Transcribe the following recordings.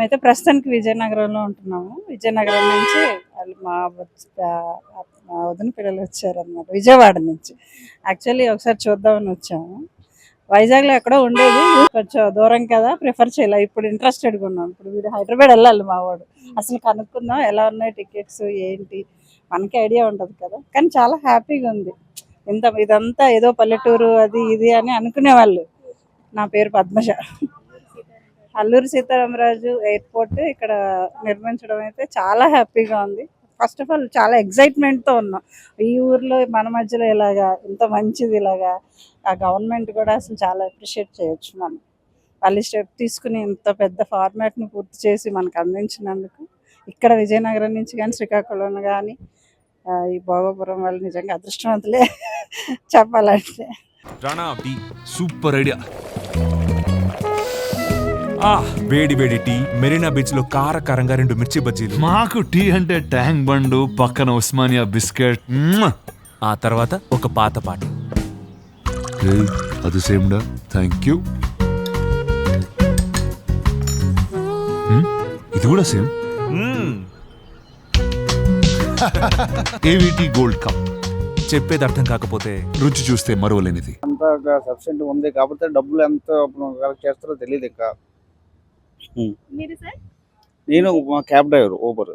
మేమైతే ప్రస్తుతానికి విజయనగరంలో ఉంటున్నాము. విజయనగరం నుంచి వాళ్ళు మా వదిన పిల్లలు వచ్చారనమాట విజయవాడ నుంచి. యాక్చువల్లీ ఒకసారి చూద్దామని వచ్చాము. వైజాగ్లో ఎక్కడో ఉండేది, కొంచెం దూరం కదా ప్రిఫర్ చేయలే. ఇప్పుడు ఇంట్రెస్టెడ్గా ఉన్నాం. ఇప్పుడు వీడు హైదరాబాద్ వెళ్ళాలి మా వాడు. అసలు కనుక్కుందాం ఎలా ఉన్నాయి టికెట్స్ ఏంటి, మనకి ఐడియా ఉంటుంది కదా. కానీ చాలా హ్యాపీగా ఉంది. ఇదంతా ఏదో పల్లెటూరు అది ఇది అని అనుకునేవాళ్ళు. నా పేరు పద్మజ. అల్లూరి సీతారామరాజు ఎయిర్పోర్ట్ ఇక్కడ నిర్మించడం అయితే చాలా హ్యాపీగా ఉంది. ఫస్ట్ ఆఫ్ ఆల్ చాలా ఎక్సైట్మెంట్తో ఉన్నాం. ఈ ఊర్లో మన మధ్యలో ఇలాగా ఇంత మంచిది, ఇలాగా ఆ గవర్నమెంట్ కూడా అసలు చాలా అప్రిషియేట్ చేయొచ్చు. మనం వాళ్ళు స్టెప్ తీసుకుని ఇంత పెద్ద ఫార్మాట్ని పూర్తి చేసి మనకు అందించినందుకు ఇక్కడ విజయనగరం నుంచి కానీ శ్రీకాకుళం కానీ ఈ భోగాపురం వాళ్ళు నిజంగా అదృష్టవంతులే చెప్పాలంటే. Super idea. వేడి వేడి టీ, మెరీనా బీచ్ లో కారకారంగా 2 మిర్చి బజ్జీలు. మాకు టీ అంటే ట్యాంక్ బండు, పక్కన ఉస్మానియా బిస్కెట్, ఆ తర్వాత ఒక పాత పాట. అది సేమ్డా, థ్యాంక్ యూ. ఇది కూడా సేమ్. ఏవిటి gold cup. చెప్పేది అర్థం కాకపోతే రుచి చూస్తే మరవలేనిది. అంత సబ్సిడెంట్ ఉంది కాబట్టి డబ్బులు ఎంత కలెక్ట్ చేస్తారో తెలియదు. ఇంకా నేను మా క్యాబ్ డ్రైవర్ ఊబర్.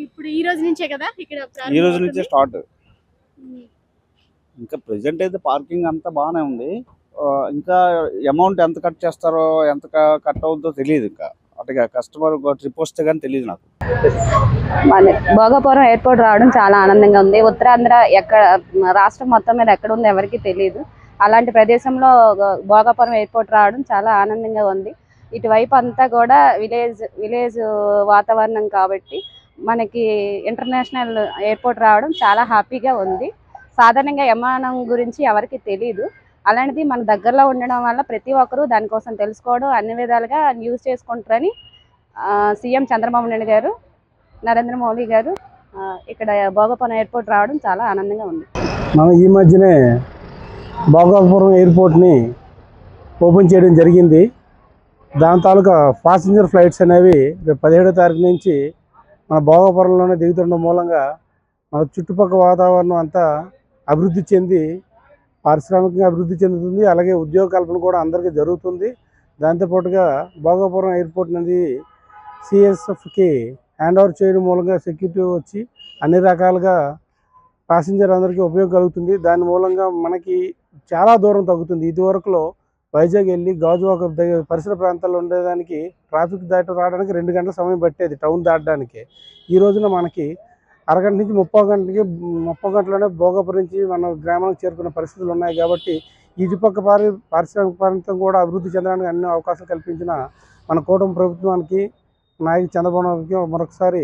ఇప్పుడు ఈ రోజు నుంచే కదా ఇక్కడ ఈ రోజు నుంచే స్టార్ట్. ఇంకా ప్రెసెంట్ అయితే పార్కింగ్ అంతా బాగానే ఉంది. ఇంకా అమౌంట్ ఎంత కట్ చేస్తారో ఎంత కట్ అవుతుందో తెలియదు. ఇంకా అటుగా కస్టమర్ ట్రిప్ వస్తే కానీ తెలియదు నాకు. భోగాపురం ఎయిర్పోర్ట్ రావడం చాలా ఆనందంగా ఉంది. ఉత్తరాంధ్ర ఎక్కడ, రాష్ట్రం మొత్తం మీద ఎక్కడ ఉందో ఎవరికి తెలియదు. అలాంటి ప్రదేశంలో భోగాపురం ఎయిర్పోర్ట్ రావడం చాలా ఆనందంగా ఉంది. ఇటువైపు అంతా కూడా విలేజ్ వాతావరణం కాబట్టి మనకి ఇంటర్నేషనల్ ఎయిర్పోర్ట్ రావడం చాలా హ్యాపీగా ఉంది. సాధారణంగా విమానం గురించి ఎవరికి తెలియదు. అలాంటిది మన దగ్గరలో ఉండడం వల్ల ప్రతి ఒక్కరూ దానికోసం తెలుసుకోవడం, అన్ని విధాలుగా యూజ్ చేసుకుంటారని సీఎం చంద్రబాబు నాయుడు గారు, నరేంద్ర మోడీ గారు ఇక్కడ భోగాపురం ఎయిర్పోర్ట్ రావడం చాలా ఆనందంగా ఉంది. మనం ఈ మధ్యనే భోగాపురం ఎయిర్పోర్ట్ని ఓపెన్ చేయడం జరిగింది. దాని తాలూకా ప్యాసింజర్ ఫ్లైట్స్ అనేవి రేపు 17వ తారీఖు నుంచి మన భోగాపురంలోనే దిగుతుండడం మూలంగా మన చుట్టుపక్కల వాతావరణం అంతా అభివృద్ధి చెంది పారిశ్రామికంగా అభివృద్ధి చెందుతుంది. అలాగే ఉద్యోగ కల్పన కూడా అందరికీ జరుగుతుంది. దాంతోపాటుగా భోగాపురం ఎయిర్పోర్ట్ అనేది సిఎస్ఎఫ్కి హ్యాండ్ ఓవర్ చేయడం మూలంగా సెక్యూరిటీ వచ్చి అన్ని రకాలుగా ప్యాసింజర్ అందరికీ ఉపయోగం కలుగుతుంది. దాని మూలంగా మనకి చాలా దూరం తగ్గుతుంది. ఇదివరకులో వైజాగ్ వెళ్ళి గాజువాక పరిసర ప్రాంతాల్లో ఉండేదానికి ట్రాఫిక్ దాటి రావడానికి 2 గంటల సమయం పట్టేది టౌన్ దాటడానికి. ఈ రోజున మనకి అరగంట నుంచి 30 గంటలోనే భోగాపురం నుంచి మన గ్రామానికి చేరుకునే పరిస్థితులు ఉన్నాయి. కాబట్టి ఇటుపక్క పారిశ్రామిక ప్రాంతం కూడా అభివృద్ధి చెందడానికి అన్ని అవకాశాలు కల్పించిన మన కూటమి ప్రభుత్వానికి, నాయకుడు చంద్రబాబు నాయుడుకి మరొకసారి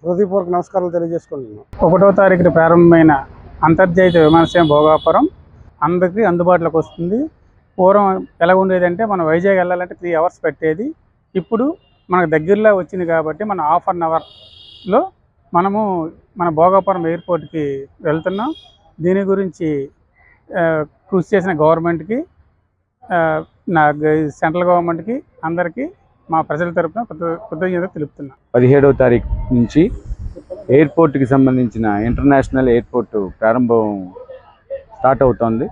హృదయపూర్వక నమస్కారాలు తెలియజేసుకుంటున్నాం. 1వ తారీఖున ప్రారంభమైన అంతర్జాతీయ విమానాశ్రయం భోగాపురం అందరికీ అందుబాటులోకి వస్తుంది. పూర్వం ఎలా ఉండేదంటే మనం వైజాగ్ వెళ్ళాలంటే 3 అవర్స్ పెట్టేది. ఇప్పుడు మనకు దగ్గరలో వచ్చింది కాబట్టి మనం 1/2 అవర్లో మనము మన భోగాపురం ఎయిర్పోర్ట్కి వెళ్తున్నాం. దీని గురించి కృషి చేసిన గవర్నమెంట్కి, సెంట్రల్ గవర్నమెంట్కి, అందరికీ మా ప్రజల తరపున కృతజ్ఞత తెలుపుతున్నాం. 17వ తారీఖు నుంచి ఎయిర్పోర్ట్కి సంబంధించిన ఇంటర్నేషనల్ ఎయిర్పోర్ట్ ప్రారంభం స్టార్ట్ అవుతోంది.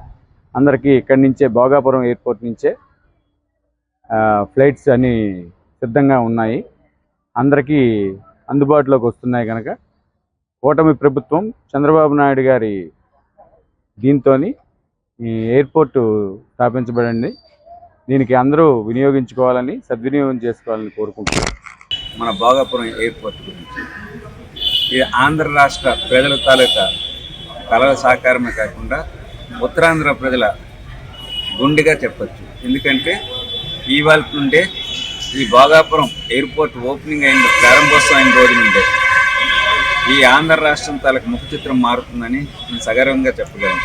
అందరికీ ఇక్కడి నుంచే భోగాపురం ఎయిర్పోర్ట్ నుంచే ఫ్లైట్స్ అన్నీ సిద్ధంగా ఉన్నాయి. అందరికీ అందుబాటులోకి వస్తున్నాయి కనుక కూటమి ప్రభుత్వం చంద్రబాబు నాయుడు గారి దీంతో ఈ ఎయిర్పోర్టు స్థాపించబడింది. దీనికి అందరూ వినియోగించుకోవాలని, సద్వినియోగం చేసుకోవాలని కోరుకుంటున్నాం. మన భోగాపురం ఎయిర్పోర్ట్ గురించి ఇది ఆంధ్ర రాష్ట్ర ప్రజల తాలూకా కళల సహకారమే కాకుండా ఉత్తరాంధ్ర ప్రజల గుండెగా చెప్పచ్చు. ఎందుకంటే ఇవాళ నుండే ఈ భోగాపురం ఎయిర్పోర్ట్ ఓపెనింగ్ అయిన ప్రారంభోత్సవం అయిన రోజు నుండే ఈ ఆంధ్ర రాష్ట్రం తాలూకు ముఖ చిత్రం మారుతుందని నేను సగర్వంగా చెప్పగలను.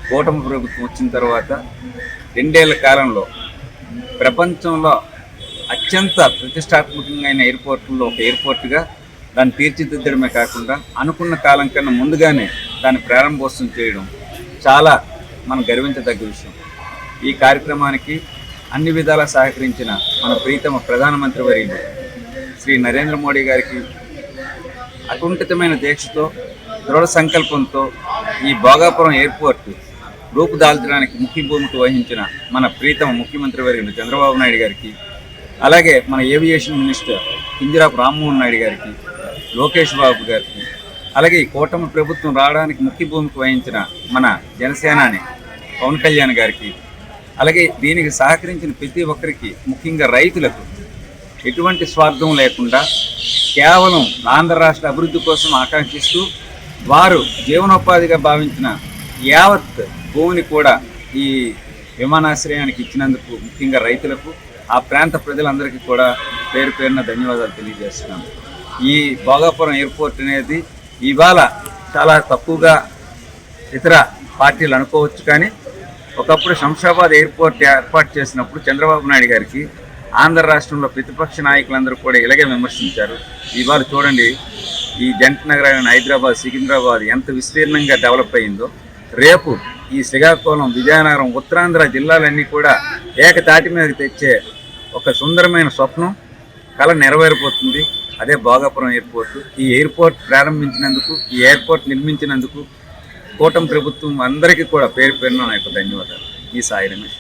కూటమి ప్రభుత్వం వచ్చిన తర్వాత 2 ఏళ్ల కాలంలో ప్రపంచంలో అత్యంత ప్రతిష్టాత్మకమైన ఎయిర్పోర్ట్లో ఒక ఎయిర్పోర్ట్గా దాన్ని తీర్చిదిద్దడమే కాకుండా అనుకున్న కాలం కన్నా ముందుగానే దాన్ని ప్రారంభోత్సవం చేయడం చాలా మనం గర్వించదగ్గ విషయం. ఈ కార్యక్రమానికి అన్ని విధాలా సహకరించిన మన ప్రీతమ ప్రధానమంత్రి వర్యులు శ్రీ నరేంద్ర మోడీ గారికి అకుంఠితమైన దీక్షతో దృఢ సంకల్పంతో ఈ భోగాపురం ఎయిర్పోర్ట్ రూపుదాల్చడానికి ముఖ్య భూమిక వహించిన మన ప్రీతమ ముఖ్యమంత్రి వర్యులు చంద్రబాబు నాయుడు గారికి, అలాగే మన ఏవియేషన్ మినిస్టర్ కింజరాపు రామ్మోహన్ నాయుడు గారికి, లోకేష్ బాబు గారికి, అలాగే ఈ కూటమి ప్రభుత్వం రావడానికి ముఖ్య భూమిక వహించిన మన జనసేనాని పవన్ కళ్యాణ్ గారికి, అలాగే దీనికి సహకరించిన ప్రతి ఒక్కరికి, ముఖ్యంగా రైతులకు ఎటువంటి స్వార్థం లేకుండా కేవలం ఆంధ్ర రాష్ట్ర అభివృద్ధి కోసం ఆకాంక్షిస్తూ వారు జీవనోపాధిగా భావించిన యావత్ భూమిని కూడా ఈ విమానాశ్రయానికి ఇచ్చినందుకు ముఖ్యంగా రైతులకు, ఆ ప్రాంత ప్రజలందరికీ కూడా పేరు పేరున ధన్యవాదాలు తెలియజేస్తున్నాను. ఈ భోగాపురం ఎయిర్పోర్ట్ అనేది ఇవాళ చాలా తక్కువగా ఇతర పార్టీలు అనుకోవచ్చు, కానీ ఒకప్పుడు శంషాబాద్ ఎయిర్పోర్ట్ ఏర్పాటు చేసినప్పుడు చంద్రబాబు నాయుడు గారికి ఆంధ్ర రాష్ట్రంలో ప్రతిపక్ష నాయకులందరూ కూడా ఇలాగే విమర్శించారు. ఇవాళ చూడండి, ఈ జంట నగరాన్ని హైదరాబాద్, సికింద్రాబాద్ ఎంత విస్తీర్ణంగా డెవలప్ అయిందో, రేపు ఈ శ్రీకాకుళం, విజయనగరం, ఉత్తరాంధ్ర జిల్లాలన్నీ కూడా ఏకతాటి మీదకి తెచ్చే ఒక సుందరమైన స్వప్నం కళ నెరవేరిపోతుంది. అదే భోగాపురం ఎయిర్పోర్ట్. ఈ ఎయిర్పోర్ట్ ప్రారంభించినందుకు, ఈ ఎయిర్పోర్ట్ నిర్మించినందుకు కూటమి ప్రభుత్వం అందరికీ కూడా పేరు పేరున నా యొక్క ధన్యవాదాలు. ఈ సాయి రమేష్.